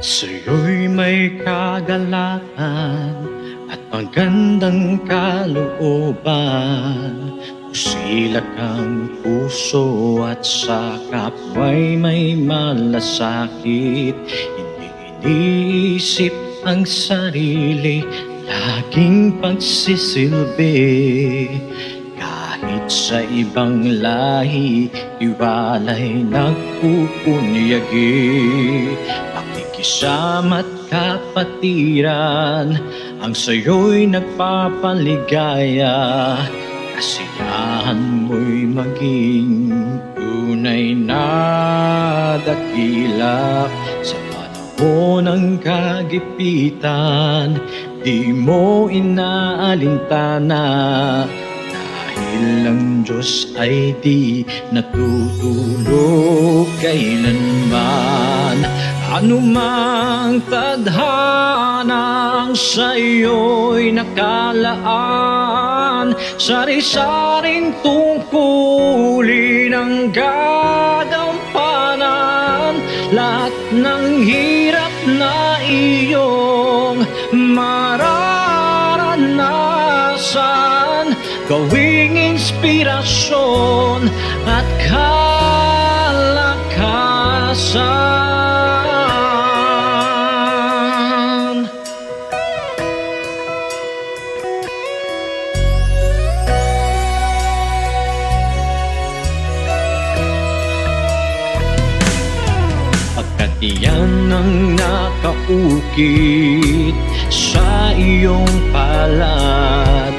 Sa'yo'y may kagalakan at magandang kalooban. Usilak ang puso at sa kapwa'y may malasakit. Hindi iniisip ang sarili, laging pagsisilbi. Kahit sa ibang lahi, tiwala'y nagpupunyagi. Pakikisama't kapatiran ang sa'yo'y nagpapaligaya. Kasiyahan mo'y maging tunay na dakila. Sa panahon ng kagipitan, di mo inaalintana. Dahil ang Diyos ay di natutulog kailanman. Ano mang tadhanang sa iyo'y nakalaan, sari-saring tungkulin ang gagampanan. Lahat ng hirap na iyong mararanasan, gawing inspirasyon at kalakasan. Pagkat iyan ang nakaukit sa iyong palad,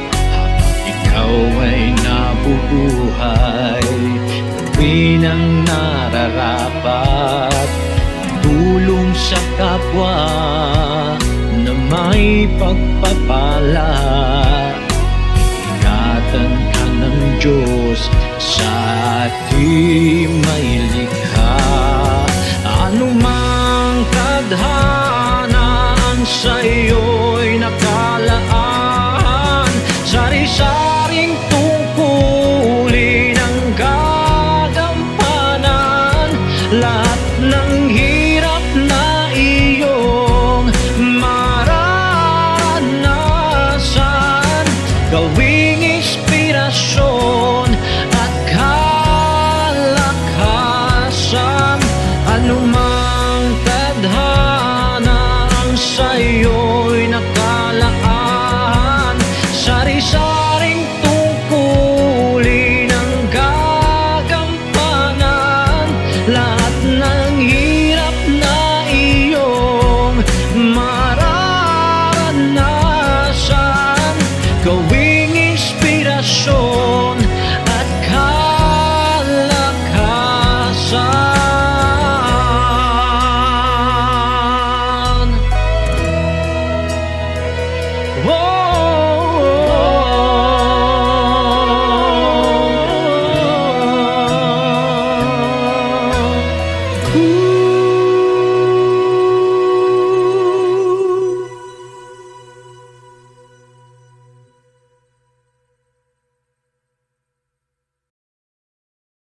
ikaw ay nabubuhay, gawin ang nararapat, tulong sa kapwa na may pagpapala. Ingatan ka ng Diyos sa ating may likha. Ano mang tadhana ang sa iyo'y nakalaan, sari-saring tungkulin ang gagampanan. Lahat ng hirap na iyong mararanasan, gawing inspirasyon at kalakasan. Ano